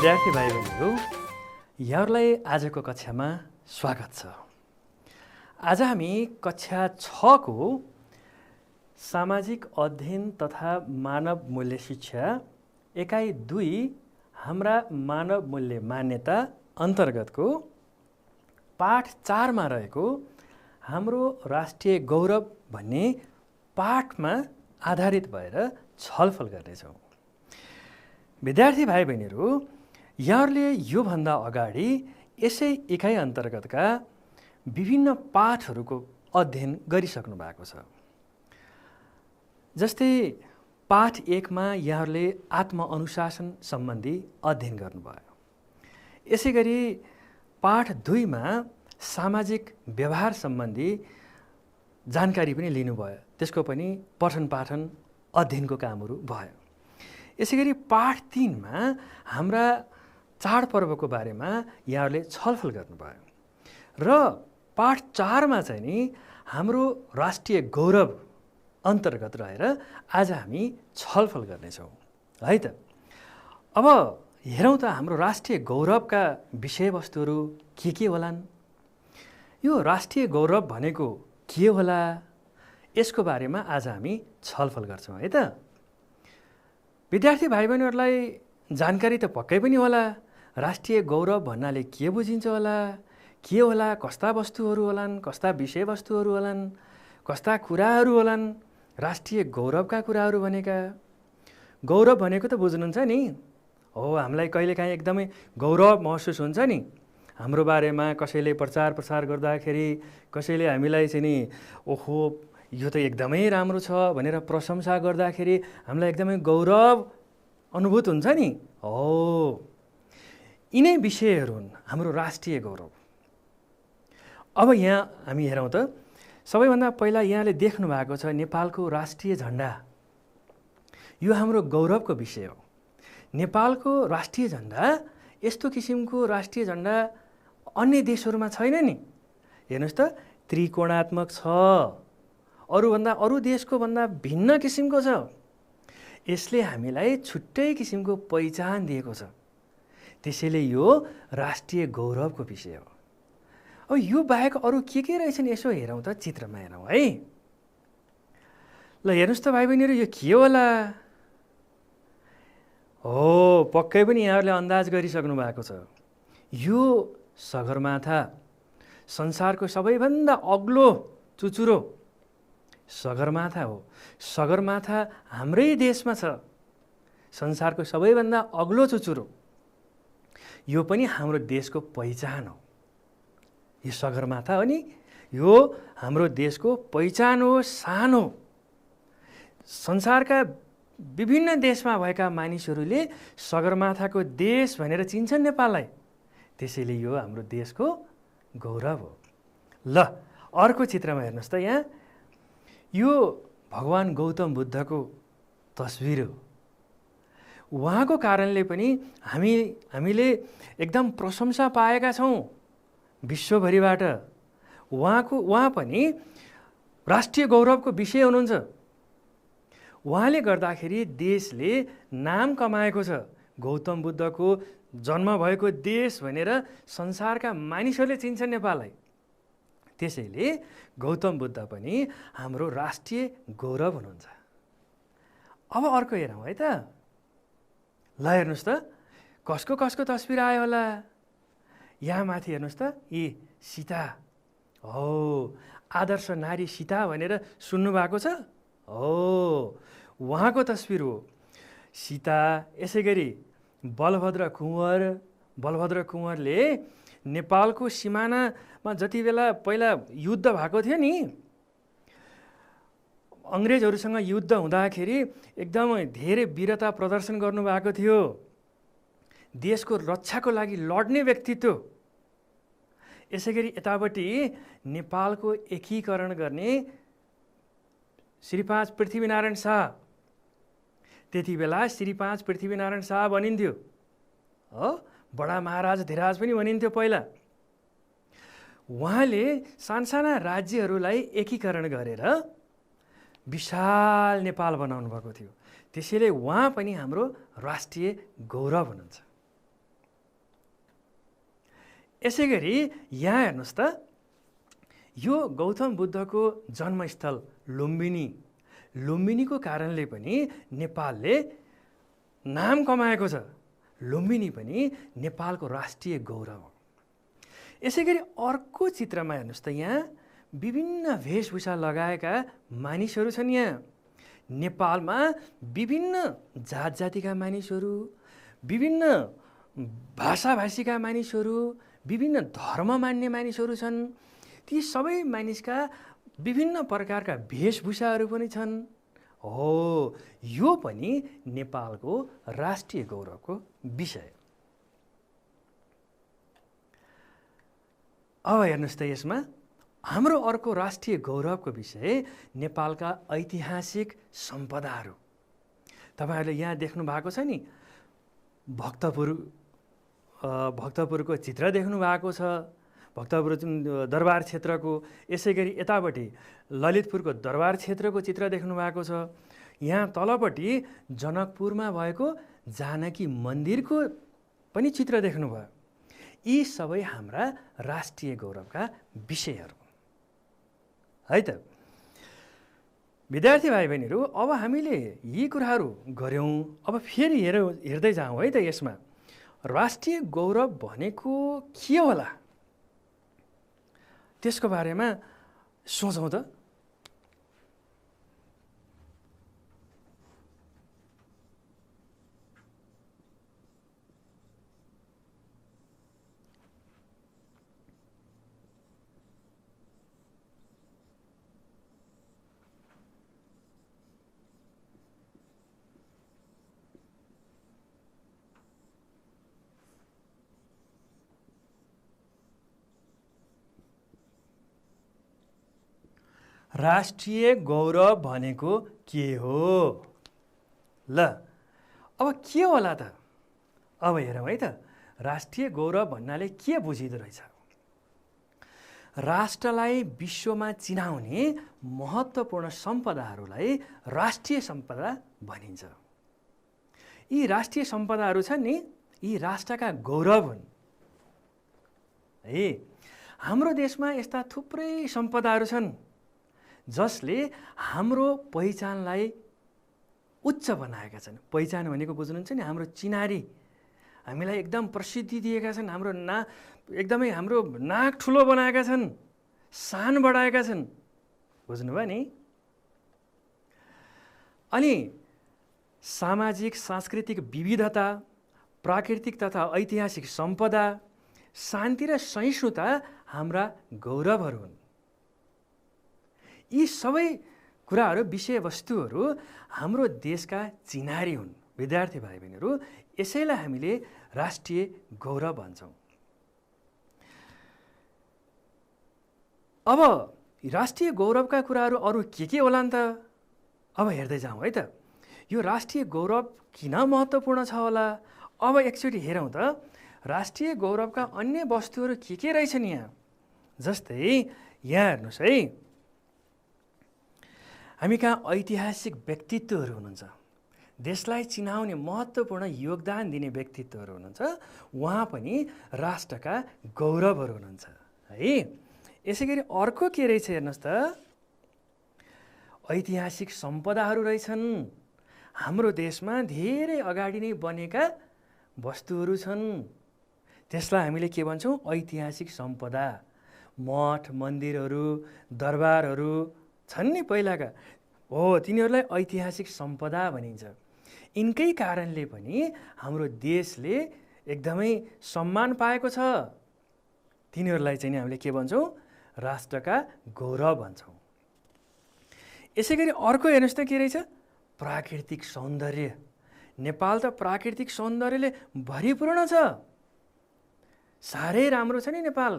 विद्यार्थी भाइ बहिनीहरू, यहाँहरूलाई आजको कक्षामा स्वागत छ। आज हामी कक्षा 6 को सामाजिक अध्ययन तथा मानव मूल्य शिक्षा एकाइ 2 हाम्रा मानव मूल्य मान्यता अन्तर्गतको पाठ 4 मा रहेको हाम्रो राष्ट्रिय गौरव भन्ने पाठमा आधारित भएर छलफल गर्नेछौँ। विद्यार्थी भाइ बहिनीहरू, यहाँहरूले योभन्दा अगाडि यसै एकाइ अन्तर्गतका विभिन्न पाठहरूको अध्ययन गरिसक्नु भएको छ। जस्तै पाठ 1 मा यहाँहरूले आत्मअनुशासन सम्बन्धी अध्ययन गर्नुभयो। यसै गरी पाठ 2 मा सामाजिक व्यवहार सम्बन्धी जानकारी पनि लिनुभयो। त्यसको पनि पठन पाठन अध्ययनको कामहरू भयो। यसै गरी पाठ 3 मा हाम्रा चाडपर्वको बारेमा यहाँहरूले छलफल गर्नुभयो र पाठ 4 मा चाहिँ नि हाम्रो राष्ट्रिय गौरव अन्तर्गत रहेर आज हामी छलफल गर्नेछौँ है त। अब हेरौँ त हाम्रो राष्ट्रिय गौरवका विषयवस्तुहरू के होलान्। यो राष्ट्रिय गौरव भनेको के होला, यसको बारेमा आज हामी छलफल गर्छौँ है त। विद्यार्थी भाइ बहिनीहरूलाई जानकारी त पक्कै पनि होला, राष्ट्रिय गौरव भन्नाले के बुझिन्छ होला, के होला, कस्ता वस्तुहरू होलान्, कस्ता विषयवस्तुहरू होलान्, कस्ता कुराहरू होलान्। राष्ट्रिय गौरवका कुराहरू भनेका, गौरव भनेको त बुझ्नुहुन्छ नि। हो, हामीलाई कहिलेकाहीँ एकदमै गौरव महसुस हुन्छ नि। हाम्रो बारेमा कसैले प्रचार प्रसार गर्दाखेरि, कसैले हामीलाई चाहिँ नि ओहो यो त एकदमै राम्रो छ भनेर प्रशंसा गर्दाखेरि हामीलाई एकदमै गौरव अनुभूत हुन्छ नि। हो, यिनै विषयहरू हुन् हाम्रो राष्ट्रिय गौरव। अब यहाँ हामी हेरौँ त, सबैभन्दा पहिला यहाँले देख्नु भएको छ नेपालको राष्ट्रिय झन्डा। यो हाम्रो गौरवको विषय हो। नेपालको राष्ट्रिय झन्डा यस्तो किसिमको राष्ट्रिय झन्डा अन्य देशहरूमा छैन नि। हेर्नुहोस् त, त्रिकोणात्मक छ, अरू देशको भन्दा भिन्न किसिमको छ। यसले हामीलाई छुट्टै किसिमको पहिचान दिएको छ। त्यसैले यो राष्ट्रिय गौरवको विषय हो। अब यो बाहेक अरू के रहेछन् यसो हेरौँ त, चित्रमा हेरौँ है। ल हेर्नुहोस् त भाइ बहिनीहरू, यो के होला? हो, पक्कै पनि यहाँहरूले अन्दाज गरिसक्नु भएको छ। यो सगरमाथा, संसारको सबैभन्दा अग्लो चुचुरो सगरमाथा हो। सगरमाथा हाम्रै देशमा छ, संसारको सबैभन्दा अग्लो चुचुरो। यो पनि हाम्रो देशको पहिचान हो। यो सगरमाथा हो नि, यो हाम्रो देशको पहिचान हो, शान हो। संसारका विभिन्न देशमा भएका मानिसहरूले सगरमाथाको देश भनेर चिन्छन् नेपाललाई। त्यसैले यो हाम्रो देशको गौरव हो। ल अर्को चित्रमा हेर्नुहोस् त, यहाँ यो भगवान गौतम बुद्धको तस्बिर हो। उहाँको कारणले पनि हामीले एकदम प्रशंसा पाएका छौँ विश्वभरिबाट। उहाँ पनि राष्ट्रिय गौरवको विषय हुनुहुन्छ। उहाँले गर्दाखेरि देशले नाम कमाएको छ। गौतम बुद्धको जन्म भएको देश भनेर संसारका मानिसहरूले चिन्छन् नेपाललाई। त्यसैले गौतम बुद्ध पनि हाम्रो राष्ट्रिय गौरव हुनुहुन्छ। अब अर्को हेरौँ है त। ल हेर्नुहोस् त, कसको तस्बिर आयो होला। यहाँ माथि हेर्नुहोस् त, यी सीता हो, आदर्श नारी सीता भनेर सुन्नुभएको छ। हो, उहाँको तस्बिर हो सीता। यसै गरी बलभद्र कुँवरले नेपालको सिमानामा जति बेला पहिला युद्ध भएको थियो नि, अङ्ग्रेजहरूसँग युद्ध हुँदाखेरि एकदमै धेरै वीरता प्रदर्शन गर्नुभएको थियो। देशको रक्षाको लागि लड्ने व्यक्तित्व। यसै गरी यतापट्टि नेपालको एकीकरण गर्ने श्री 5 पृथ्वीनारायण शाह, त्यति बेला श्री 5 पृथ्वीनारायण शाह भनिन्थ्यो हो, बडा महाराज धिराज पनि भनिन्थ्यो पहिला। उहाँले सानसाना राज्यहरूलाई एकीकरण गरेर विशाल नेपाल बनाउनु भएको थियो। त्यसैले उहाँ पनि हाम्रो राष्ट्रिय गौरव हुनुहुन्छ। यसै गरी यहाँ हेर्नुहोस् त, यो गौतम बुद्धको जन्मस्थल लुम्बिनीको कारणले पनि नेपालले नाम कमाएको छ। लुम्बिनी पनि नेपालको राष्ट्रिय गौरव हो। यसै गरी अर्को चित्रमा हेर्नुहोस् त, यहाँ विभिन्न वेशभूषा लगाएका मानिसहरू छन्। यहाँ नेपालमा विभिन्न जात जातिका मानिसहरू, विभिन्न भाषाभाषीका मानिसहरू, विभिन्न धर्म मान्ने मानिसहरू छन्। ती सबै मानिसका विभिन्न प्रकारका वेशभूषाहरू पनि छन्। हो, यो पनि नेपालको राष्ट्रिय गौरवको विषय। अब हेर्नुहोस् त, यसमा हाम्रो अर्को राष्ट्रिय गौरवको विषय नेपालका ऐतिहासिक सम्पदाहरू। तपाईँहरूले यहाँ देख्नु भएको छ नि, भक्तपुरको चित्र देख्नु भएको छ, भक्तपुर दरबार क्षेत्रको। यसै गरी यतापट्टि ललितपुरको दरबार क्षेत्रको चित्र देख्नु भएको छ। यहाँ तलपट्टि जनकपुरमा भएको जानकी मन्दिरको पनि चित्र देख्नुभयो। यी सबै हाम्रा राष्ट्रिय गौरवका विषयहरू है त। विद्यार्थी भाइ बहिनीहरू, अब हामीले यी कुराहरू गऱ्यौँ। अब फेरि हेर्दै जाउँ है त। यसमा राष्ट्रिय गौरव भनेको के होला, त्यसको बारेमा सोचौँ त। राष्ट्रिय गौरव भनेको के हो? ल, अब के होला त? अब हेरौँ है त, राष्ट्रिय गौरव भन्नाले के बुझिँदो रहेछ। राष्ट्रलाई विश्वमा चिनाउने महत्त्वपूर्ण सम्पदाहरूलाई राष्ट्रिय सम्पदा भनिन्छ। यी राष्ट्रिय सम्पदाहरू छन् नि, यी राष्ट्रका गौरव हुन् है। हाम्रो देशमा यस्ता थुप्रै सम्पदाहरू छन् जसले हाम्रो पहिचानलाई उच्च बनाएका छन्। पहिचान भनेको बुझ्नुहुन्छ नि, हाम्रो चिनारी, हामीलाई एकदम प्रसिद्धि दिएका छन्। एकदमै हाम्रो नाक ठुलो बनाएका छन्, शान बढाएका छन्। बुझ्नुभयो नि? अनि सामाजिक सांस्कृतिक विविधता, प्राकृतिक तथा ऐतिहासिक सम्पदा, शान्ति र सहिष्णुता हाम्रा गौरवहरू हुन्। यी सबै कुराहरू, विषयवस्तुहरू हाम्रो देशका चिनारी हुन्। विद्यार्थी भाइ बहिनीहरू, यसैलाई हामीले राष्ट्रिय गौरव भन्छौँ। अब राष्ट्रिय गौरवका कुराहरू अरू के होलान् त? अब हेर्दै जाउँ है त। यो राष्ट्रिय गौरव किन महत्त्वपूर्ण छ होला? अब एकचोटि हेरौँ त, राष्ट्रिय गौरवका अन्य वस्तुहरू के रहेछन् यहाँ। जस्तै यहाँ हेर्नुहोस् है, हामी कहाँ ऐतिहासिक व्यक्तित्वहरू हुनुहुन्छ, देशलाई चिनाउने महत्त्वपूर्ण योगदान दिने व्यक्तित्वहरू हुनुहुन्छ। उहाँ पनि राष्ट्रका गौरवहरू हुनुहुन्छ है। यसै गरी अर्को के रहेछ हेर्नुहोस् त, ऐतिहासिक सम्पदाहरू रहेछन्। हाम्रो देशमा धेरै अगाडि नै बनेका वस्तुहरू छन्, त्यसलाई हामीले के भन्छौँ? ऐतिहासिक सम्पदा। मठ मन्दिरहरू, दरबारहरू छन् नि पहिलाका, हो, तिनीहरूलाई ऐतिहासिक सम्पदा भनिन्छ। यिनकै कारणले पनि हाम्रो देशले एकदमै सम्मान पाएको छ। तिनीहरूलाई चाहिँ हामीले के भन्छौँ? राष्ट्रका गौरव भन्छौँ। यसै गरी अर्को हेर्नुहोस् त के रहेछ? प्राकृतिक सौन्दर्य। नेपाल त प्राकृतिक सौन्दर्यले भरिपूर्ण छ, साह्रै राम्रो छ नि नेपाल।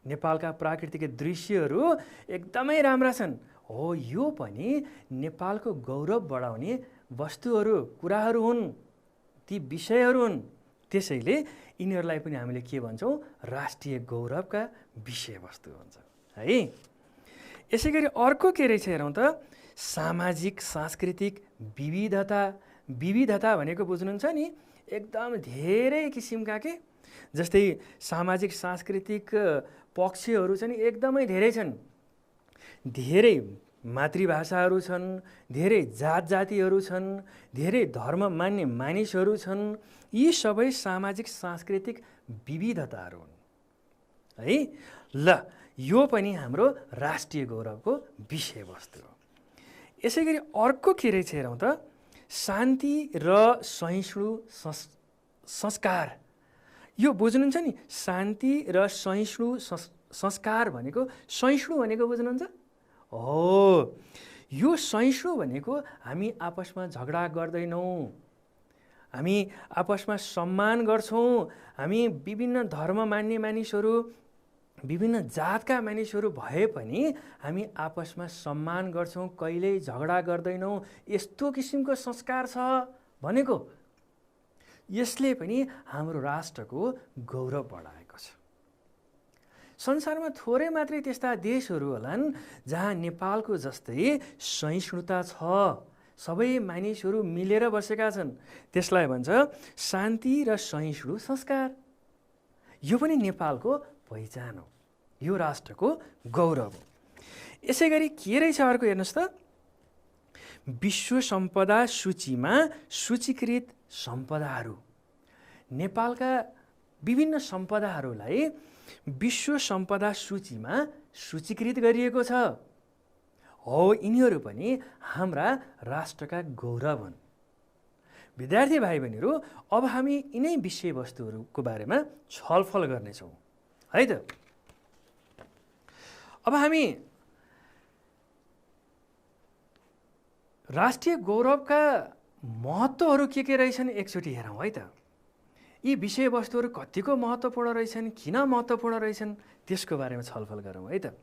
नेपालका प्राकृतिक दृश्यहरू एकदमै राम्रा छन्। हो, यो पनि नेपालको गौरव बढाउने वस्तुहरू, कुराहरू हुन्, ती विषयहरू हुन्। त्यसैले यिनीहरूलाई पनि हामीले के भन्छौँ? राष्ट्रिय गौरवका विषयवस्तु भन्छ है। यसै गरी अर्को के रहेछ हेरौँ त, सामाजिक सांस्कृतिक विविधता। विविधता भनेको बुझ्नुहुन्छ नि, एकदम धेरै किसिमका के जस्तै सामाजिक सांस्कृतिक पक्षहरू चाहिँ एकदमै धेरै छन्। धेरै मातृभाषाहरू छन्, धेरै जात जातिहरू छन्, धेरै धर्म मान्ने मानिसहरू छन्। यी सबै सामाजिक सांस्कृतिक विविधताहरू हुन् है। ल यो पनि हाम्रो राष्ट्रिय गौरवको विषयवस्तु हो। यसै गरी अर्को के रहेछ हेरौँ त, शान्ति र सहिष्णु संस्कार। यो बुझ्नुहुन्छ नि, शान्ति र सहिष्णु संस्कार भनेको, सहिष्णु भनेको बुझ्नुहुन्छ हो। यो सहिष्णु भनेको हामी आपसमा झगडा गर्दैनौँ, हामी आपसमा सम्मान गर्छौँ, हामी विभिन्न धर्म मान्ने मानिसहरू, विभिन्न जातका मानिसहरू भए पनि हामी आपसमा सम्मान गर्छौँ, कहिल्यै झगडा गर्दैनौँ। यस्तो किसिमको संस्कार छ भनेको। यसले पनि हाम्रो राष्ट्रको गौरव बढाएको छ। संसारमा थोरै मात्रै त्यस्ता देशहरू होलान् जहाँ नेपालको जस्तै सहिष्णुता छ, सबै मानिसहरू मिलेर बसेका छन्। त्यसलाई भन्छ शान्ति र सहिष्णु संस्कार। यो पनि नेपालको पहिचान हो, यो राष्ट्रको गौरव हो। यसै गरी के रहेछ अर्को हेर्नुहोस् त, विश्व सम्पदा सूचीमा सूचीकृत सम्पदाहरू। नेपालका विभिन्न सम्पदाहरूलाई विश्व सम्पदा सूचीमा सूचीकृत गरिएको छ हो। यिनीहरू पनि हाम्रा राष्ट्रका गौरव हुन्। विद्यार्थी भाइ बहिनीहरू, अब हामी यिनै विषयवस्तुहरूको बारेमा छलफल गर्नेछौँ है त। अब हामी राष्ट्रिय गौरवका महत्त्वहरू के रहेछन् एकचोटि हेरौँ है त। यी विषयवस्तुहरू कतिको महत्त्वपूर्ण रहेछन्, किन महत्त्वपूर्ण रहेछन्, त्यसको बारेमा छलफल गरौँ है त।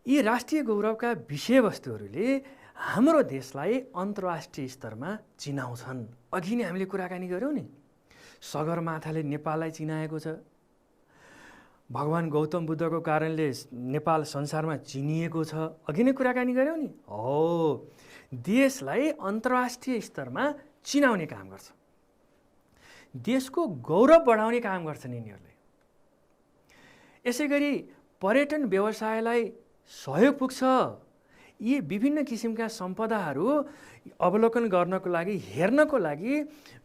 यी राष्ट्रिय गौरवका विषयवस्तुहरूले हाम्रो देशलाई अन्तर्राष्ट्रिय स्तरमा चिनाउँछन्। अघि नै हामीले कुराकानी गऱ्यौँ नि, सगरमाथाले नेपाललाई चिनाएको छ, भगवान् गौतम बुद्धको कारणले नेपाल संसारमा चिनिएको छ, अघि नै कुराकानी गऱ्यौँ नि हो। देशलाई अन्तर्राष्ट्रिय स्तरमा चिनाउने काम गर्छ, देशको गौरव बढाउने काम गर्छन् यिनीहरूले। यसै गरी पर्यटन व्यवसायलाई सहयोग पुग्छ। यी विभिन्न किसिमका सम्पदाहरू अवलोकन गर्नको लागि, हेर्नको लागि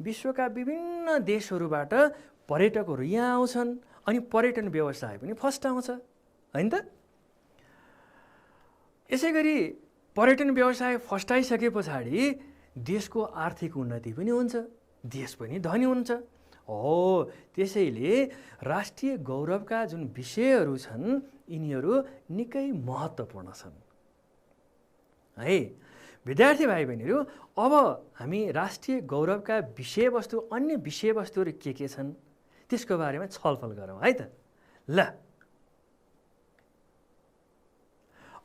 विश्वका विभिन्न देशहरूबाट पर्यटकहरू यहाँ आउँछन्, अनि पर्यटन व्यवसाय पनि फस्टाउँछ हैन त। यसै गरी पर्यटन व्यवसाय फस्टाइसके पछाडि देशको आर्थिक उन्नति पनि हुन्छ, देश पनि धनी हुन्छ हो। त्यसैले राष्ट्रिय गौरवका जुन विषयहरू छन् यिनीहरू निकै महत्त्वपूर्ण छन् है। विद्यार्थी भाइ बहिनीहरू, अब हामी राष्ट्रिय गौरवका विषयवस्तु, अन्य विषयवस्तुहरू के छन् त्यसको बारेमा छलफल गरौँ है त। ल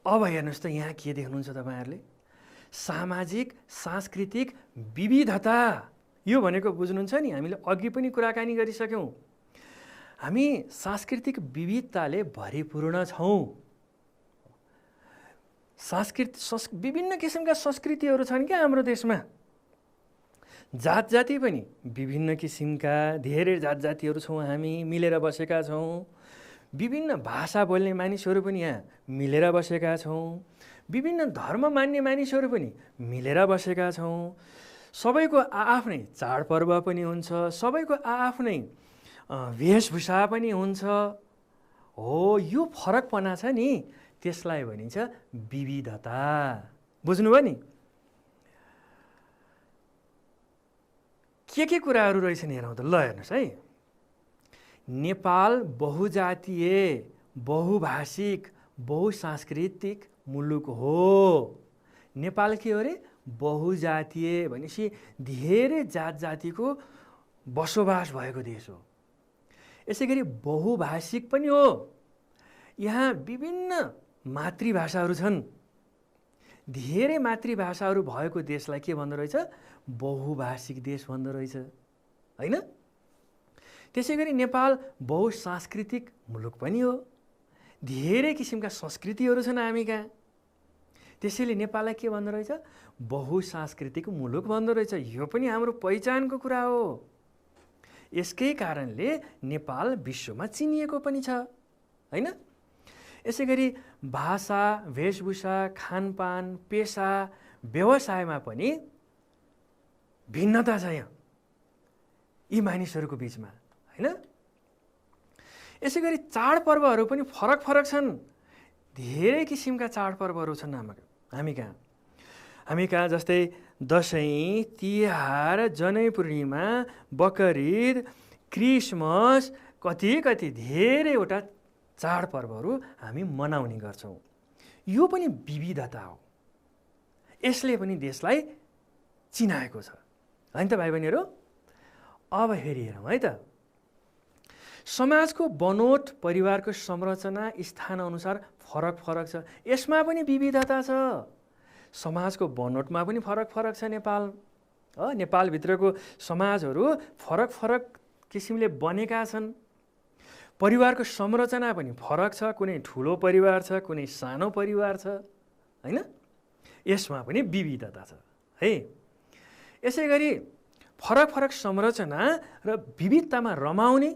अब हेर्नुहोस् त, यहाँ के देख्नुहुन्छ तपाईँहरूले, सामाजिक सांस्कृतिक विविधता। यो भनेको बुझ्नुहुन्छ नि, हामीले अघि पनि कुराकानी गरिसक्यौँ, हामी सांस्कृतिक विविधताले भरिपूर्ण छौँ। विभिन्न किसिमका संस्कृतिहरू छन् क्या हाम्रो देशमा। जात जाति पनि विभिन्न किसिमका, धेरै जात जातिहरू छौँ, हामी मिलेर बसेका छौँ। विभिन्न भाषा बोल्ने मानिसहरू पनि यहाँ मिलेर बसेका छौँ, विभिन्न धर्म मान्ने मानिसहरू पनि मिलेर बसेका छौँ। सबैको आफ्नै चाडपर्व पनि हुन्छ, सबैको आफ्नै वेशभूषा पनि हुन्छ हो। यो फरकपना छ नि, त्यसलाई भनिन्छ विविधता। बुझ्नुभयो नि। के कुराहरू रहेछन् हेरौँ त। ल हेर्नुहोस् है, नेपाल बहुजातीय, बहुभाषिक, बहुसांस्कृतिक मुलुक हो। नेपाल के हो रे? बहुजातीय भनेपछि धेरै जात जातिको बसोबास भएको देश हो। यसै गरी बहुभाषिक पनि हो, यहाँ विभिन्न मातृभाषाहरू छन्। धेरै मातृभाषाहरू भएको देशलाई के भन्दो रहेछ? बहुभाषिक देश भन्दो रहेछ हैन। त्यसै गरी नेपाल बहुसांस्कृतिक मुलुक पनि हो, धेरै किसिमका संस्कृतिहरू छन् हामी कहाँ। त्यसैले नेपाललाई के भन्दो रहेछ? बहुसांस्कृतिक मुलुक भन्दो रहेछ। यो पनि हाम्रो पहिचानको कुरा हो। यसकै कारणले नेपाल विश्वमा चिनिएको पनि छ, होइन? यसै गरी भाषा, वेशभूषा, खानपान, पेसा, व्यवसायमा पनि भिन्नता छ यहाँ यी मानिसहरूको बिचमा, होइन? यसै गरी चाडपर्वहरू पनि फरक फरक छन्। धेरै किसिमका चाडपर्वहरू छन् हामी कहाँ जस्तै दसैँ, तिहार, जनै पूर्णिमा, बकरिद, क्रिसमस, कति धेरैवटा चाडपर्वहरू हामी मनाउने गर्छौँ। यो पनि विविधता हो, यसले पनि देशलाई चिनाएको छ, होइन त भाइ बहिनीहरू? अब हेरौँ है त, समाजको बनोट, परिवारको संरचना स्थानअनुसार फरक छ। यसमा पनि विविधता छ। समाजको बनोटमा पनि फरक छ नेपाल। नेपालभित्रको समाजहरू फरक किसिमले बनेका छन्। परिवारको संरचना पनि फरक छ, कुनै ठुलो परिवार छ, कुनै सानो परिवार छ, होइन? यसमा पनि विविधता छ है। यसै गरी फरक संरचना र विविधतामा रमाउने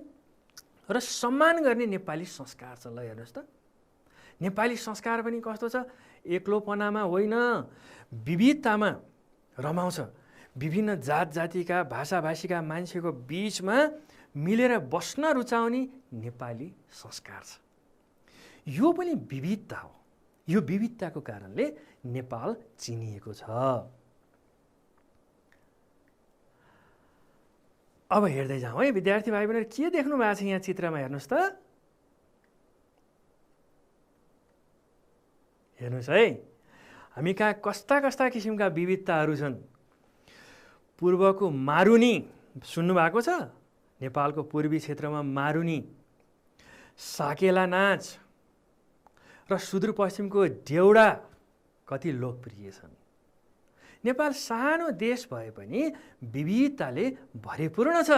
र सम्मान गर्ने नेपाली संस्कार छ। ल हेर्नुहोस् त, नेपाली संस्कार पनि कस्तो छ? एक्लोपनामा होइन, विविधतामा रमाउँछ। विभिन्न जात जातिका, भाषा भाषीका मान्छेको बीचमा मिलेर बस्न रुचाउने नेपाली संस्कार छ। यो पनि विविधता हो। यो विविधताको कारणले नेपाल चिनिएको छ। अब हेर्दै जाउँ है विद्यार्थी भाइ बहिनीहरू, के देख्नु भएको छ यहाँ चित्रमा? हेर्नुहोस् त, हेर्नुहोस् है, हामी कहाँ कस्ता किसिमका विविधताहरू छन्। पूर्वको मारुनी सुन्नु भएको छ? नेपालको पूर्वी क्षेत्रमा मारुनी, साकेला नाच र सुदूरपश्चिमको देउडा कति लोकप्रिय छन्। नेपाल सानो देश भए पनि विविधताले भरिपूर्ण छ।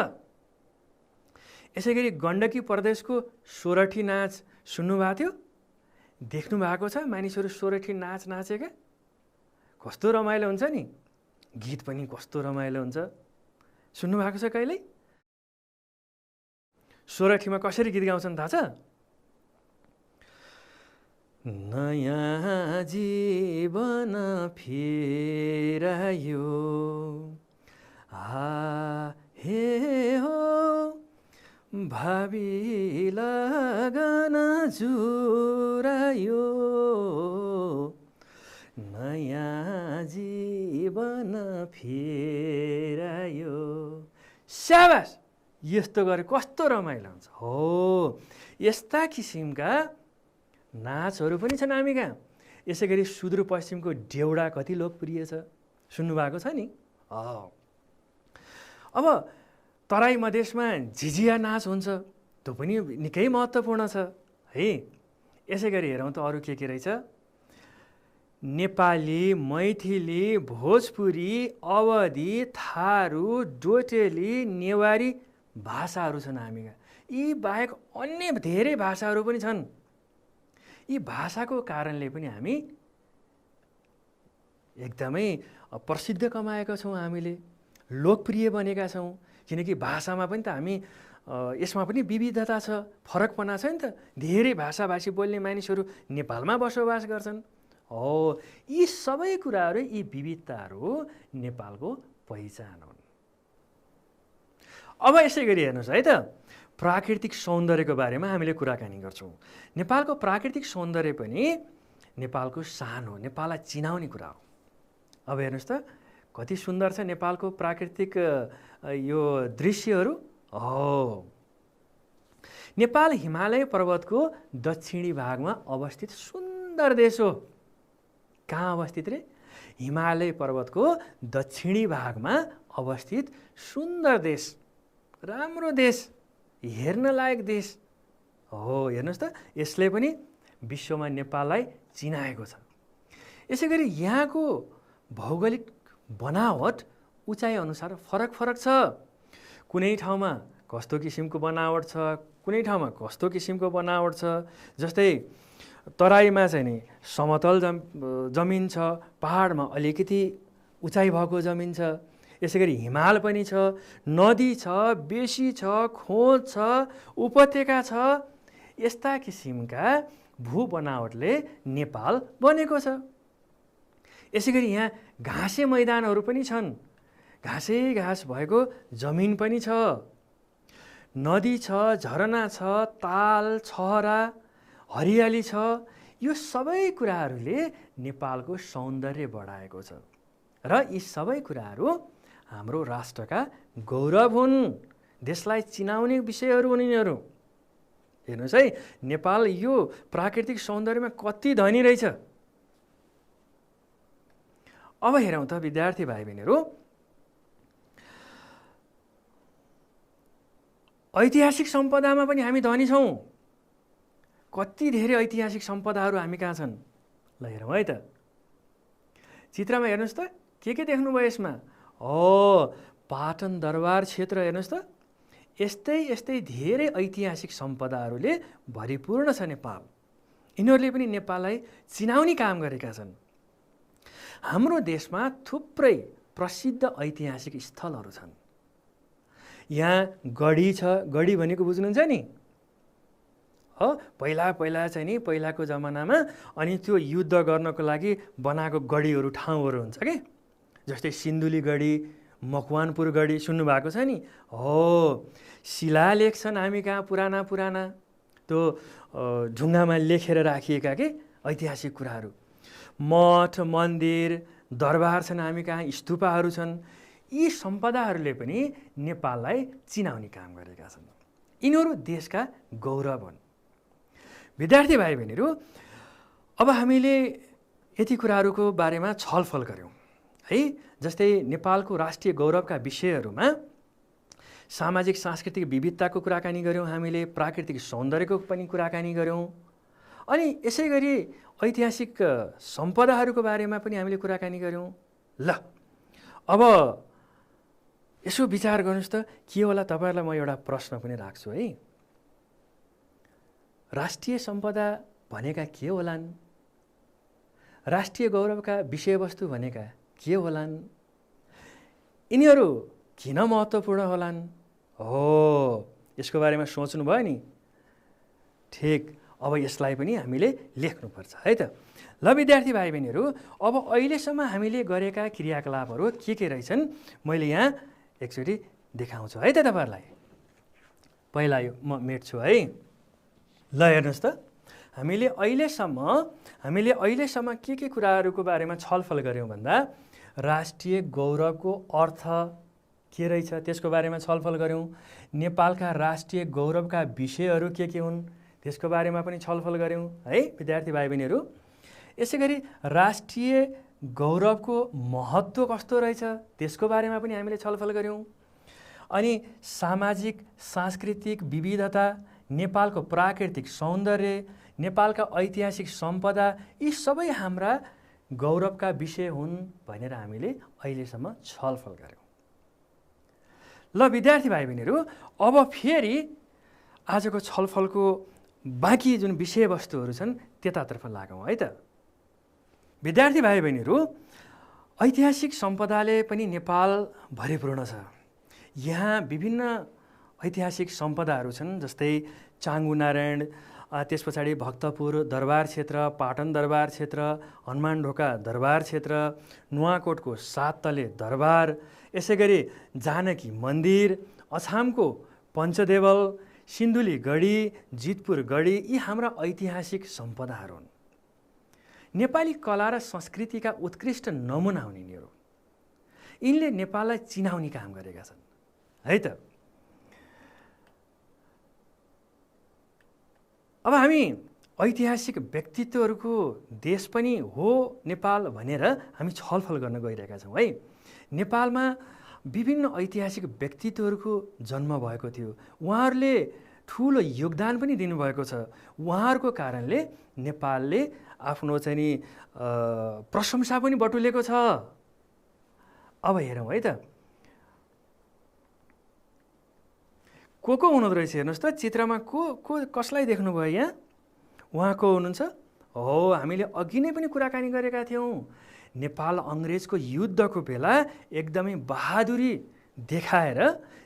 यसै गरी गण्डकी प्रदेशको सोरठी नाच सुन्नुभएको थियो? देख्नु भएको छ मानिसहरू सोरठी नाच नाचेका? कस्तो रमाइलो हुन्छ नि, गीत पनि कस्तो रमाइलो हुन्छ। सुन्नु भएको छ कहिल्यै? सोरठीमा कसरी गीत गाउँछन् थाहा छ? नयाँ जीवन फेरायो हे हो भावी लगन जुरायो, नयाँ जीवन फेरायो। स्याबास, यस्तो गरे कस्तो रमाइलो हुन्छ हो। यस्ता किसिमका नाचहरू पनि छन् हामी कहाँ। यसै गरी सुदूरपश्चिमको देउडा कति लोकप्रिय छ, सुन्नुभएको छ नि? अब तराई मधेसमा झिझिया नाच हुन्छ, त्यो पनि निकै महत्त्वपूर्ण छ है। यसै गरी हेरौँ त अरू के रहेछ। नेपाली, मैथिली, भोजपुरी, अवधी, थारू, डोटेली, नेवारी भाषाहरू छन् हामी कहाँ। यी बाहेक अन्य धेरै भाषाहरू पनि छन्। यी भाषाको कारणले पनि हामी एकदमै प्रसिद्ध कमाएका छौँ, हामीले लोकप्रिय बनेका छौँ। किनकि भाषामा पनि त हामी यसमा पनि विविधता छ, फरकपना छ नि त। धेरै भाषाभाषी बोल्ने मानिसहरू नेपालमा बसोबास गर्छन्। यी सबै कुराहरू, यी विविधताहरू नेपालको पहिचान हुन्। अब यसै गरी हेर्नुहोस् है त, प्राकृतिक सौन्दर्यको बारेमा हामीले कुराकानी गर्छौँ। नेपालको प्राकृतिक सौन्दर्य पनि नेपालको शान हो, नेपाललाई चिनाउने कुरा हो। अब हेर्नुहोस् त, कति सुन्दर छ नेपालको प्राकृतिक यो दृश्यहरू। नेपाल हिमालय पर्वतको दक्षिणी भागमा अवस्थित सुन्दर देश हो। कहाँ अवस्थित रे? हिमालय पर्वतको दक्षिणी भागमा अवस्थित सुन्दर देश, राम्रो देश, हेर्न लायक देश हो। हेर्नुहोस् त, यसले पनि विश्वमा नेपाललाई चिनाएको छ। यसै गरी यहाँको भौगोलिक बनावट उचाइ अनुसार फरक छ। कुनै ठाउँमा कस्तो किसिमको बनावट छ, कुनै ठाउँमा कस्तो किसिमको बनावट छ। जस्तै तराईमा चाहिँ नि समतल जमिन छ, पहाडमा अलिकति उचाइ भएको जमिन छ। यसै गरी हिमाल पनि छ, नदी छ, बेसी छ, खोज छ, उपत्यका छ। यस्ता किसिमका भूबनावटले नेपाल बनेको छ। यसै गरी यहाँ घाँसे मैदानहरू पनि छन्, घाँसै घाँस भएको जमिन पनि छ, नदी छ, झरना छ, ताल, छहरा, हरियाली छ। यो सबै कुराहरूले नेपालको सौन्दर्य बढाएको छ र यी सबै कुराहरू हाम्रो राष्ट्रका गौरव हुन्, देशलाई चिनाउने विषयहरू हुन् यिनीहरू। हेर्नुहोस् है, नेपाल यो प्राकृतिक सौन्दर्यमा कति धनी रहेछ। अब हेरौँ त विद्यार्थी भाइ बहिनीहरू, ऐतिहासिक सम्पदामा पनि हामी धनी छौँ। कति धेरै ऐतिहासिक सम्पदाहरू हामी कहाँ छन्, ल हेरौँ है त। चित्रमा हेर्नुहोस् त के देख्नुभयो यसमा? पाटन दरबार क्षेत्र हेर्नुहोस् त। यस्तै धेरै ऐतिहासिक सम्पदाहरूले भरिपूर्ण छ नेपाल। यिनीहरूले पनि नेपाललाई चिनाउने काम गरेका छन्। हाम्रो देशमा थुप्रै प्रसिद्ध ऐतिहासिक स्थलहरू छन्। यहाँ गढी छ, गढी भनेको बुझ्नुहुन्छ नि? पहिला चाहिँ नि पहिलाको जमानामा अनि त्यो युद्ध गर्नको लागि बनाएको गढीहरू, ठाउँहरू हुन्छ कि, जस्तै सिन्धुली गढी, मकवानपुर गढी सुन्नुभएको छ नि? शिलालेख छन् हामी कहाँ पुराना त्यो ढुङ्गामा लेखेर राखिएका के ऐतिहासिक कुराहरू। मठ, मन्दिर, दरबार छन् हामी कहाँ, स्तूपहरू छन्। यी सम्पदाहरूले पनि नेपाललाई चिनाउने काम गरेका छन्। यिनीहरू देशका गौरव हुन्। विद्यार्थी भाइ बहिनीहरू, अब हामीले यति कुराहरूको बारेमा छलफल गऱ्यौँ है। जस्तै नेपालको राष्ट्रिय गौरवका विषयहरूमा सामाजिक सांस्कृतिक विविधताको कुराकानी गऱ्यौँ, हामीले प्राकृतिक सौन्दर्यको पनि कुराकानी गऱ्यौँ, अनि यसै गरी ऐतिहासिक सम्पदाहरूको बारेमा पनि हामीले कुराकानी गऱ्यौँ। ल अब यसो विचार गर्नुहोस् त, के होला, तपाईँहरूलाई म एउटा प्रश्न पनि राख्छु है। राष्ट्रिय सम्पदा भनेका के होलान्? राष्ट्रिय गौरवका विषयवस्तु भनेका के होलान्? यिनीहरू किन महत्त्वपूर्ण होलान्? यसको बारेमा सोच्नुभयो नि? ठिक, अब यसलाई पनि हामीले लेख्नुपर्छ है त। ल विद्यार्थी भाइ बहिनीहरू, अब अहिलेसम्म हामीले गरेका क्रियाकलापहरू के रहेछन् मैले यहाँ एकचोटि देखाउँछु है त तपाईँहरूलाई। पहिला यो म मेट्छु है। ल हेर्नुहोस् त, हामीले अहिलेसम्म के कुराहरूको बारेमा छलफल गऱ्यौँ भन्दा राष्ट्रिय गौरवको अर्थ के रहेछ त्यसको बारेमा छलफल गऱ्यौँ। नेपालका राष्ट्रिय गौरवका विषयहरू के हुन् त्यसको बारेमा पनि छलफल गऱ्यौँ है विद्यार्थी भाइ बहिनीहरू। यसै गरी राष्ट्रिय गौरवको महत्त्व कस्तो रहेछ त्यसको बारेमा पनि हामीले छलफल गऱ्यौँ। अनि सामाजिक सांस्कृतिक विविधता, नेपालको प्राकृतिक सौन्दर्य, नेपालका ऐतिहासिक सम्पदा, यी सबै हाम्रा गौरवका विषय हुन् भनेर हामीले अहिलेसम्म छलफल गऱ्यौँ। ल विद्यार्थी भाइ बहिनीहरू, अब फेरि आजको छलफलको बाँकी जुन विषयवस्तुहरू छन् त्यतातर्फ लागौँ है त। विद्यार्थी भाइ बहिनीहरू, ऐतिहासिक सम्पदाले पनि नेपाल भरिपूर्ण छ। यहाँ विभिन्न ऐतिहासिक सम्पदाहरू छन्, जस्तै चाङ्गु नारायण, त्यस पछाडि भक्तपुर दरबार क्षेत्र, पाटन दरबार क्षेत्र, हनुमानढोका दरबार क्षेत्र, नुवाकोटको सात तले दरबार, यसै गरी जानकी मन्दिर, अछामको पञ्चदेवल, सिन्धुली गढी, जितपुर गढी, यी हाम्रा ऐतिहासिक सम्पदाहरू हुन्। नेपाली कला र संस्कृतिका उत्कृष्ट नमुना हुन् यिनीहरू। यिनले नेपाललाई चिनाउने काम गरेका छन् है त। अब हामी ऐतिहासिक व्यक्तित्वहरूको देश पनि हो नेपाल भनेर हामी छलफल गर्न गइरहेका छौँ है। नेपालमा विभिन्न ऐतिहासिक व्यक्तित्वहरूको जन्म भएको थियो, उहाँहरूले ठुलो योगदान पनि दिनुभएको छ। उहाँहरूको कारणले नेपालले आफ्नो चाहिँ नि प्रशंसा पनि बटुलेको छ। अब हेरौँ है त, को हुनुहुँदो रहेछ हेर्नुहोस् त चित्रमा, को कसलाई देख्नुभयो यहाँ? उहाँ को हुनुहुन्छ? हो, हामीले अघि नै पनि कुराकानी गरेका थियौँ। नेपाल अङ्ग्रेजको युद्धको बेला एकदमै बहादुरी देखाएर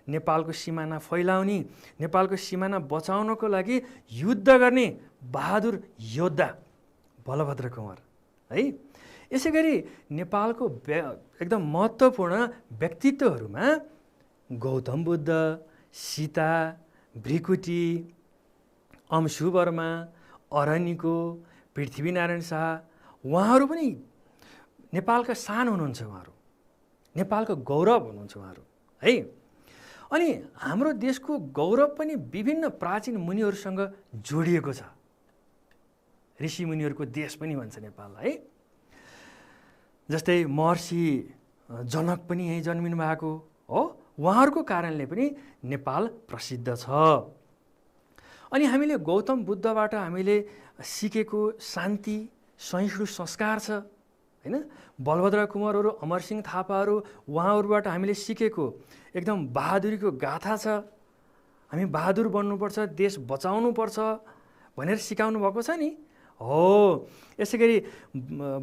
नेपालको सिमाना फैलाउने, नेपालको सिमाना बचाउनको लागि युद्ध गर्ने बहादुर योद्धा बलभद्र कुँवर है। यसै गरी नेपालको एकदम महत्त्वपूर्ण व्यक्तित्वहरूमा गौतम बुद्ध, सीता, भृकुटी, अंशु वर्मा, अरनिको, पृथ्वीनारायण शाह, उहाँहरू पनि नेपालका शान हुनुहुन्छ। उहाँहरू नेपालको गौरव हुनुहुन्छ उहाँहरू है। अनि हाम्रो देशको गौरव पनि विभिन्न प्राचीन मुनिहरूसँग जोडिएको छ। ऋषि मुनिहरूको देश पनि भन्छ नेपाललाई है। जस्तै महर्षि जनक पनि यहीँ जन्मिनु भएको हो। उहाँहरूको कारणले पनि नेपाल प्रसिद्ध छ। अनि हामीले गौतम बुद्धबाट हामीले सिकेको शान्ति सहिष्णु संस्कार छ हैन। बलभद्र कुँवरहरू, अमरसिंह थापाहरू, उहाँहरूबाट हामीले सिकेको एकदम बहादुरीको गाथा छ। हामी बहादुर बन्नुपर्छ, देश बचाउनुपर्छ भनेर सिकाउनु भएको छ नि। हो, यसै गरी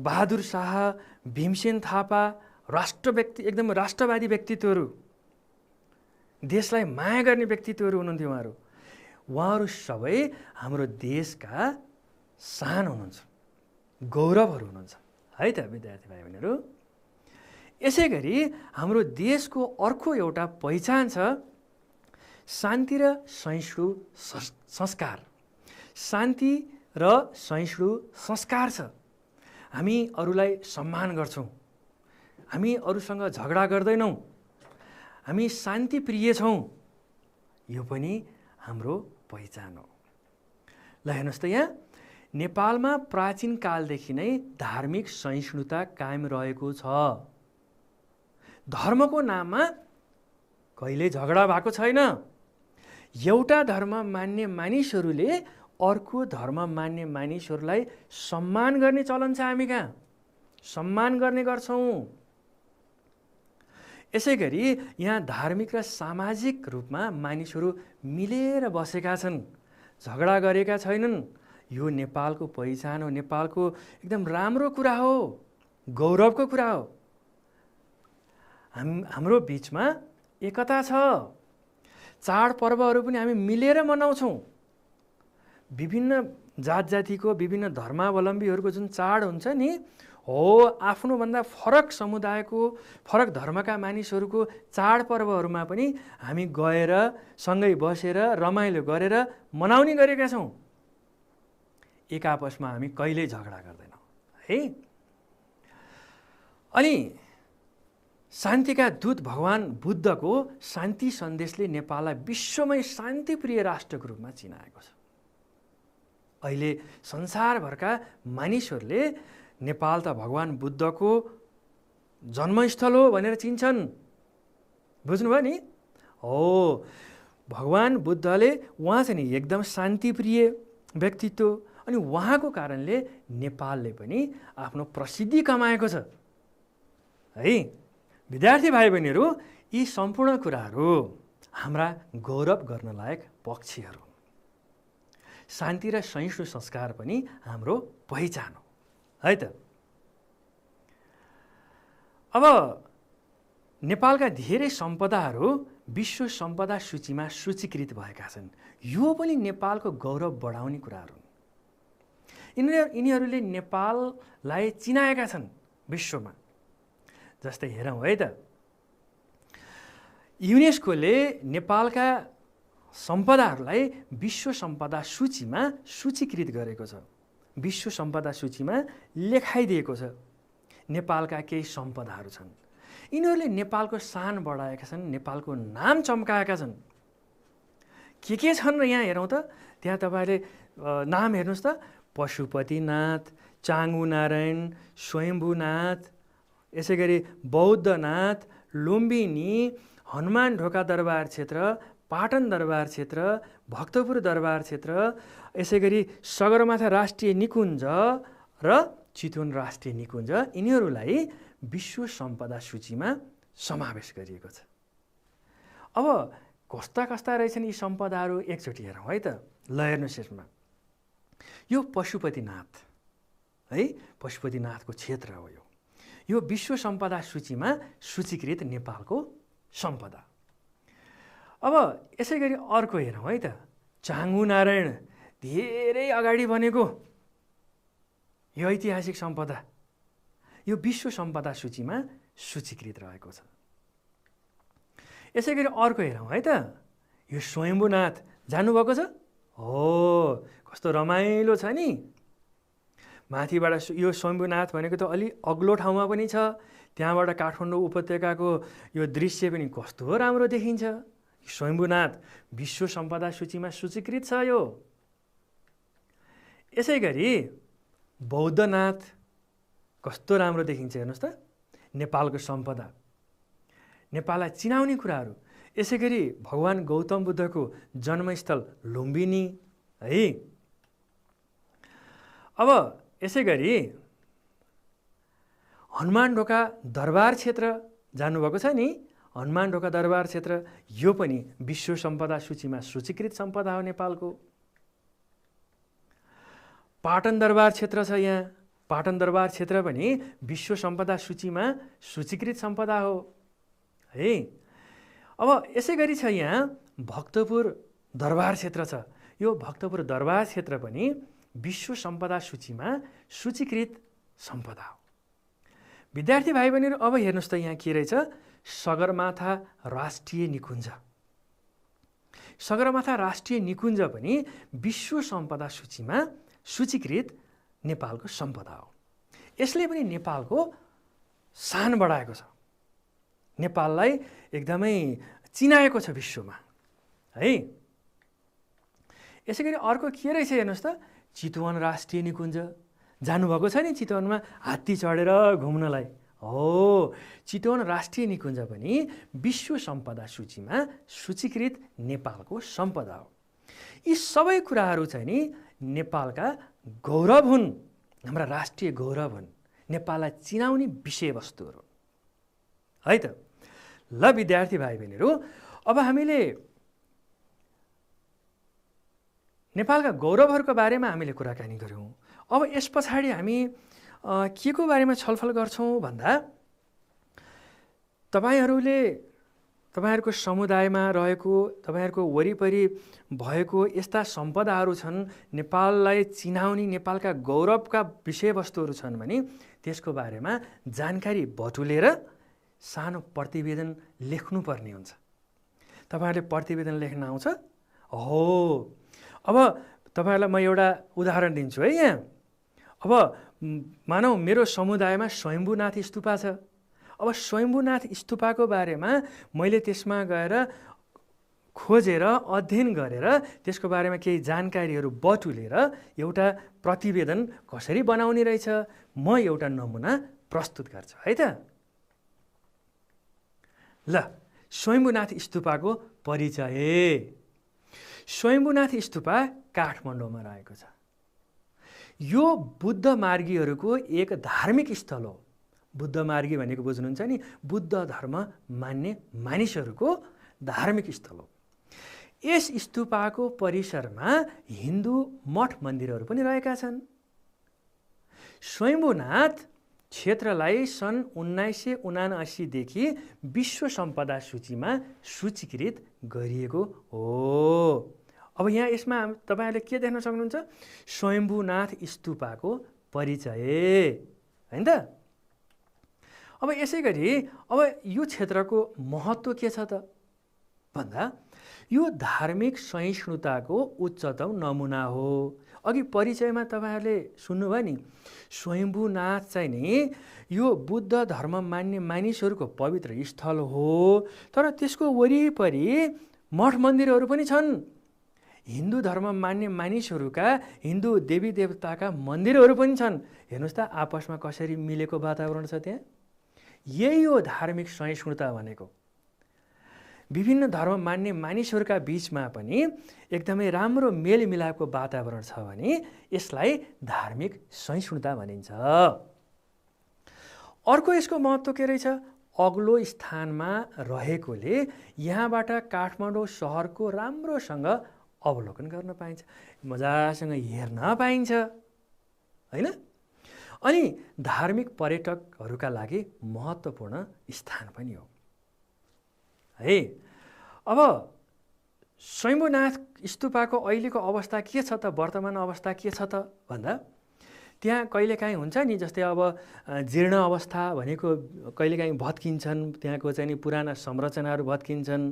बहादुर शाह, भीमसेन थापा एकदम राष्ट्रवादी व्यक्तित्वहरू, देशलाई माया गर्ने व्यक्तित्वहरू हुनुहुन्थ्यो उहाँहरू। उहाँहरू सबै हाम्रो देशका शान हुनुहुन्छ, गौरवहरू हुनुहुन्छ है त विद्यार्थी भाइ बहिनीहरू। यसै गरी हाम्रो देशको अर्को एउटा पहिचान छ शान्ति र सहिष्णु संस्कार। शान्ति र सहिष्णु संस्कार छ। हामी अरूलाई सम्मान गर्छौँ, हामी अरूसँग झगडा गर्दैनौँ, हामी शान्तिप्रिय छौँ। यो पनि हाम्रो पहिचान हो। ल हेर्नुहोस् त, यहाँ नेपालमा प्राचीन कालदेखि नै धार्मिक सहिष्णुता कायम रहेको छ। धर्मको नाममा कहिल्यै झगडा भएको छैन। एउटा धर्म मान्ने मानिसहरूले अर्को धर्म मान्ने मानिसहरूलाई सम्मान गर्ने चलन छ। हामी कहाँ सम्मान गर्ने गर्छौँ। यसै गरी यहाँ धार्मिक र सामाजिक रूपमा मानिसहरू मिलेर बसेका छन्, झगडा गरेका छैनन्। यो नेपालको पहिचान हो, नेपालको एकदम राम्रो कुरा हो, गौरवको कुरा हो। हाम्रो बिचमा एकता छ। चाडपर्वहरू पनि हामी मिलेर मनाउँछौँ। विभिन्न जात जातिको, विभिन्न धर्मावलम्बीहरूको जुन चाड हुन्छ नि, हो आफ्नोभन्दा फरक समुदायको, फरक धर्मका मानिसहरूको चाडपर्वहरूमा पनि हामी गएर सँगै बसेर रमाइलो गरेर मनाउने गरेका छौँ। एक आपसमा हामी कहिल्यै झगडा गर्दैनौँ है। अनि शान्तिका दूत भगवान बुद्धको शान्ति सन्देशले नेपाललाई विश्वमै शान्तिप्रिय राष्ट्रको रूपमा चिनाएको छ। अहिले संसारभरका मानिसहरूले नेपाल त भगवान बुद्धको जन्मस्थल हो भनेर चिन्छन्। बुझ्नुभयो नि? हो, भगवान बुद्धले उहाँ चाहिँ नि एकदम शान्तिप्रिय व्यक्तित्व, अनि उहाँको कारणले नेपालले पनि आफ्नो प्रसिद्धि कमाएको छ है। विद्यार्थी भाइ बहिनीहरू, यी सम्पूर्ण कुराहरू हाम्रा गौरव गर्न लायक पक्षहरू। शान्ति र सहिष्णु संस्कार पनि हाम्रो पहिचान हो है त। अब नेपालका धेरै सम्पदाहरू विश्व सम्पदा सूचीमा सूचीकृत भएका छन्। यो पनि नेपालको गौरव बढाउने कुराहरू हुन्। यिनीहरूले नेपाललाई चिनाएका छन् विश्वमा। जस्तै हेरौँ है त, युनेस्कोले नेपालका सम्पदाहरूलाई विश्व सम्पदा सूचीमा सूचीकृत गरेको छ। विश्व सम्पदा सूचीमा लेखाइदिएको छ नेपालका केही सम्पदाहरू छन्। यिनीहरूले नेपालको शान बढाएका छन्, नेपालको नाम चम्काएका छन्। के छन् र यहाँ हेरौँ त, त्यहाँ तपाईँले नाम हेर्नुहोस् त, पशुपतिनाथ, चाँगुनारायण, स्वयम्भूनाथ, यसै गरी बौद्धनाथ, लुम्बिनी, हनुमान ढोका दरबार क्षेत्र, पाटन दरबार क्षेत्र, भक्तपुर दरबार क्षेत्र, यसै गरी सगरमाथा राष्ट्रिय निकुञ्ज र चितवन राष्ट्रिय निकुञ्ज, यिनीहरूलाई विश्व सम्पदा सूचीमा समावेश गरिएको छ। अब कस्ता कस्ता रहेछन् यी सम्पदाहरू एकचोटि हेरौँ है त। ल हेर्नुहोस् यसमा, यो पशुपतिनाथ है पशुपतिनाथको क्षेत्र हो। यो विश्व सम्पदा सूचीमा सूचीकृत नेपालको सम्पदा। अब यसै गरी अर्को हेरौँ है त, चाङु नारायण धेरै अगाडि बनेको यो ऐतिहासिक सम्पदा, यो विश्व सम्पदा सूचीमा सूचीकृत रहेको छ। यसै गरी अर्को हेरौँ है त, यो स्वयम्भूनाथ जानुभएको छ? हो, कस्तो रमाइलो छ नि। माथिबाट यो स्वयम्भूनाथ भनेको त अलि अग्लो ठाउँमा पनि छ, त्यहाँबाट काठमाडौँ उपत्यकाको यो दृश्य पनि कस्तो राम्रो देखिन्छ। स्वयम्भूनाथ विश्व सम्पदा सूचीमा सूचीकृत छ यो। यसै गरी बौद्धनाथ कस्तो राम्रो देखिन्छ हेर्नुहोस् त, नेपालको सम्पदा, नेपाललाई चिनाउने कुराहरू। यसै गरी भगवान् गौतम बुद्धको जन्मस्थल लुम्बिनी है। अब यसै गरी हनुमानढोका दरबार क्षेत्र जानुभएको छ नि, हनुमानढोका दरबार क्षेत्र यो पनि विश्व सम्पदा सूचीमा सूचीकृत सम्पदा हो नेपालको। पाटन दरबार क्षेत्र छ यहाँ, पाटन दरबार क्षेत्र पनि विश्व सम्पदा सूचीमा सूचीकृत सम्पदा हो है। अब यसै गरी छ यहाँ भक्तपुर दरबार क्षेत्र छ, यो भक्तपुर दरबार क्षेत्र पनि विश्व सम्पदा सूचीमा सूचीकृत सम्पदा हो। विद्यार्थी भाइ बहिनीहरू अब हेर्नुहोस् त यहाँ के रहेछ, सगरमाथा राष्ट्रिय निकुञ्ज। सगरमाथा राष्ट्रिय निकुञ्ज पनि विश्व सम्पदा सूचीमा सूचीकृत नेपालको सम्पदा हो। यसले पनि नेपालको शान बढाएको छ, नेपाललाई एकदमै चिनाएको छ विश्वमा है। यसै गरी अर्को के रहेछ हेर्नुहोस् त, चितवन राष्ट्रिय निकुञ्ज जानुभएको छ नि, चितवनमा हात्ती चढेर घुम्नलाई। हो, चितवन राष्ट्रिय निकुञ्ज पनि विश्व सम्पदा सूचीमा सूचीकृत नेपालको सम्पदा हो। यी सबै कुराहरू चाहिँ नि नेपालका गौरव हुन्, हाम्रा राष्ट्रिय गौरव हुन्, नेपाललाई चिनाउने विषयवस्तुहरू है त। ल विद्यार्थी भाइ बहिनीहरू, अब हामीले नेपालका गौरवहरूका बारेमा हामीले कुराकानी गऱ्यौँ। अब यस पछाडि हामी के को बारेमा छलफल गर्छौँ भन्दा, तपाईँहरूको समुदायमा रहेको, तपाईँहरूको वरिपरि भएको यस्ता सम्पदाहरू छन्, नेपाललाई चिनाउने नेपालका गौरवका विषयवस्तुहरू छन् भने त्यसको बारेमा जानकारी बटुलेर सानो प्रतिवेदन लेख्नुपर्ने हुन्छ। तपाईँहरूले प्रतिवेदन लेख्न आउँछ? हो, अब तपाईँहरूलाई म एउटा उदाहरण दिन्छु है यहाँ। अब मानौ मेरो समुदायमा स्वयम्भूनाथ स्तूपा छ। अब स्वयम्भूनाथ स्तूपाको बारेमा मैले त्यसमा गएर खोजेर अध्ययन गरेर त्यसको बारेमा केही जानकारीहरू बटुलेर एउटा प्रतिवेदन कसरी बनाउने रहेछ, म एउटा नमुना प्रस्तुत गर्छु है त। ल, स्वयम्भूनाथ स्तूपाको परिचय। स्वयम्भूनाथ स्तूपा काठमाडौँमा रहेको छ। यो बुद्ध मार्गीहरूको एक धार्मिक स्थल हो। बुद्ध मार्गी भनेको बुझ्नुहुन्छ नि, बुद्ध धर्म मान्ने मानिसहरूको धार्मिक स्थल हो। यस स्तूपाको परिसरमा हिन्दू मठ मन्दिरहरू पनि रहेका छन्। स्वयम्भूनाथ क्षेत्रलाई सन् 1979 देखि विश्व सम्पदा सूचीमा सूचीकृत गरिएको हो। अब यहाँ यसमा तपाईँहरूले के देख्न सक्नुहुन्छ, स्वयम्भूनाथ स्तूपाको परिचय हैन त। अब यसै गरी अब यो क्षेत्रको महत्त्व के छ त भन्दा, यो धार्मिक सहिष्णुताको उच्चतम नमुना हो। अघि परिचयमा तपाईँहरूले सुन्नुभयो नि, स्वयम्भूनाथ चाहिँ नि यो बुद्ध धर्म मान्ने मानिसहरूको पवित्र स्थल हो, तर त्यसको वरिपरि मठ मन्दिरहरू पनि छन्। हिन्दू धर्म मान्ने मानिसहरूका हिन्दू देवी देवताका मन्दिरहरू पनि छन्। हेर्नुहोस् त आपसमा कसरी मिलेको वातावरण छ त्यहाँ। यही हो धार्मिक सहिष्णुता भनेको। विभिन्न धर्म मान्ने मानिसहरूका बीचमा पनि एकदमै राम्रो मेलमिलापको वातावरण छ भने यसलाई धार्मिक सहिष्णुता भनिन्छ। अर्को यसको महत्त्व के रहेछ, अग्लो स्थानमा रहेकोले यहाँबाट काठमाडौँ सहरको राम्रोसँग अवलोकन गर्न पाइन्छ, मजासँग हेर्न पाइन्छ हैन। अनि धार्मिक पर्यटकहरूका लागि महत्त्वपूर्ण स्थान पनि हो है। अब स्वयम्भूनाथ स्तूपको अहिलेको अवस्था के छ त, वर्तमान अवस्था के छ त भन्दा त्यहाँ कहिलेकाहीँ हुन्छ नि, जस्तै अब जीर्ण अवस्था भनेको कहिलेकाहीँ भत्किन्छन्, त्यहाँको चाहिँ नि पुराना संरचनाहरू भत्किन्छन्,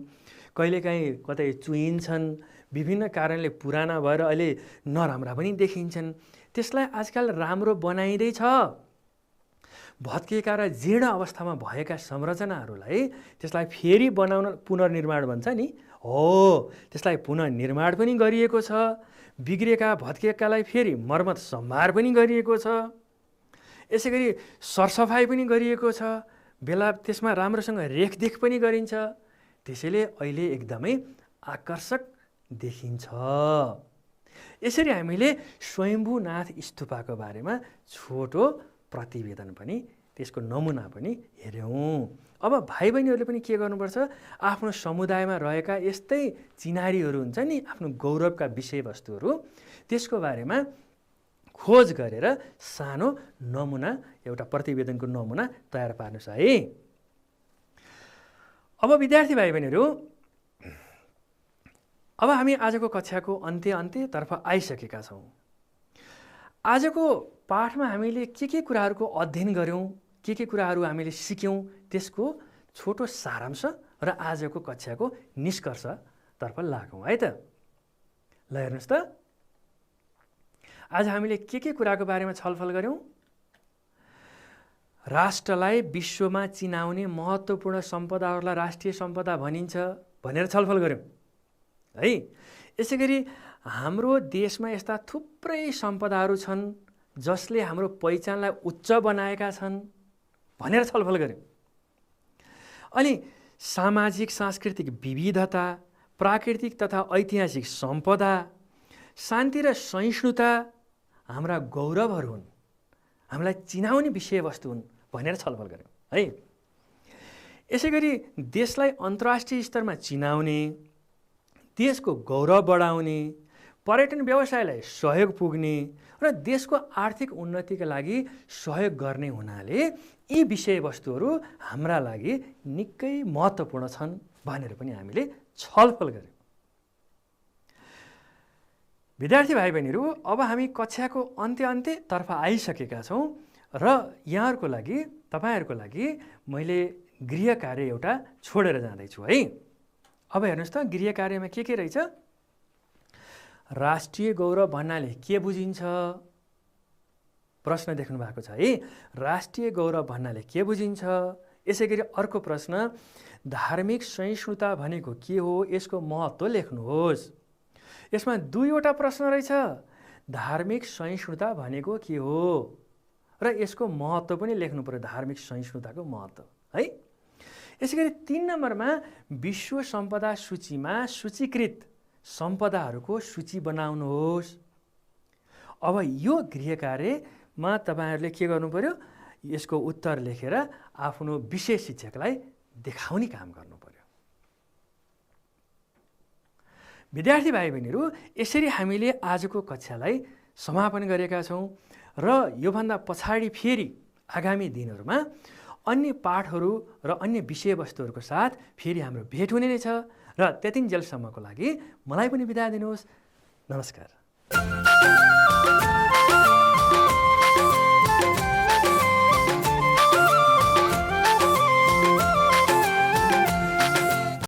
कहिलेकाहीँ कतै चुइन्छन्, विभिन्न कारणले पुराना भएर अहिले नराम्रा पनि देखिन्छन्। त्यसलाई आजकल राम्रो बनाइँदैछ। भत्किएका र जीर्ण अवस्थामा भएका संरचनाहरूलाई त्यसलाई फेरि बनाउन पुनर्निर्माण भन्छ नि, हो त्यसलाई पुनर्निर्माण पनि गरिएको छ। बिग्रेका भत्किएकालाई फेरि मर्मत सम्भार पनि गरिएको छ। यसै गरी सरसफाइ पनि गरिएको छ, बेला त्यसमा राम्रोसँग रेखदेख पनि गरिन्छ। त्यसैले अहिले एकदमै आकर्षक देखिन्छ। यसरी हामीले स्वयम्भूनाथ स्तूपको बारेमा छोटो प्रतिवेदन पनि, त्यसको नमुना पनि हेऱ्यौँ। अब भाइ बहिनीहरूले पनि के गर्नुपर्छ, आफ्नो समुदायमा रहेका यस्तै चिनारीहरू हुन्छ नि, आफ्नो गौरवका विषयवस्तुहरू, त्यसको बारेमा खोज गरेर सानो नमुना, एउटा प्रतिवेदनको नमुना तयार पार्नुहोस् है। अब विद्यार्थी भाइ बहिनीहरू, अब हामी आजको कक्षाको अन्त्यतर्फ आइसकेका छौँ। आजको पाठमा हामीले के कुराहरूको अध्ययन गऱ्यौँ, के कुराहरू हामीले सिक्यौँ, त्यसको छोटो सारांश र आजको कक्षाको निष्कर्षतर्फ लागौँ है त। ल हेर्नुहोस् त, आज हामीले के कुराको बारेमा छलफल गऱ्यौँ। राष्ट्रलाई विश्वमा चिनाउने महत्त्वपूर्ण सम्पदाहरूलाई राष्ट्रिय सम्पदा भनिन्छ भनेर छलफल गऱ्यौँ है। यसै गरी हाम्रो देशमा यस्ता थुप्रै सम्पदाहरू छन् जसले हाम्रो पहिचानलाई उच्च बनाएका छन् भनेर छलफल गऱ्यौँ। अनि सामाजिक सांस्कृतिक विविधता, प्राकृतिक तथा ऐतिहासिक सम्पदा, शान्ति र सहिष्णुता हाम्रा गौरवहरू हुन्, हामीलाई चिनाउने विषयवस्तु हुन् भनेर छलफल गऱ्यौँ है। यसै गरी देशलाई अन्तर्राष्ट्रिय स्तरमा चिनाउने, देशको गौरव बढाउने, पर्यटन व्यवसायलाई सहयोग पुग्ने र देशको आर्थिक उन्नतिका लागि सहयोग गर्ने हुनाले यी विषयवस्तुहरू हाम्रा लागि निकै महत्त्वपूर्ण छन् भनेर पनि हामीले छलफल गऱ्यौँ। विद्यार्थी भाइ बहिनीहरू, अब हामी कक्षाको अन्त्यतर्फ आइसकेका छौँ र यहाँहरूको लागि, तपाईँहरूको लागि मैले गृह कार्य एउटा छोडेर जाँदैछु है। अब हेर्नुहोस् त, गृह कार्यमा के रहेछ। राष्ट्रिय गौरव भन्नाले के बुझिन्छ, प्रश्न देख्नु भएको छ है। राष्ट्रिय गौरव भन्नाले के बुझिन्छ। यसै गरी अर्को प्रश्न, धार्मिक सहिष्णुता भनेको के हो, यसको महत्त्व लेख्नुहोस्। यसमा दुईवटा प्रश्न रहेछ, धार्मिक सहिष्णुता भनेको के हो र यसको महत्त्व पनि लेख्नु पर्यो, धार्मिक सहिष्णुताको महत्त्व है। यसै गरी 3 नम्बरमा विश्व सम्पदा सूचीमा सूचीकृत सम्पदाहरूको सूची बनाउनुहोस्। अब यो गृह कार्यमा तपाईँहरूले के गर्नु पर्यो, यसको उत्तर लेखेर आफ्नो विषय शिक्षकलाई देखाउने काम गर्नु पर्यो। विद्यार्थी भाइ बहिनीहरू, यसरी हामीले आजको कक्षालाई समापन गरेका छौँ र योभन्दा पछाडि फेरि आगामी दिनहरूमा अन्य पाठहरू र अन्य विषयवस्तुहरूको साथ फेरि हाम्रो भेट हुने नै छ र त्यतिन्जेलसम्मको लागि मलाई पनि बिदा दिनुहोस्। नमस्कार।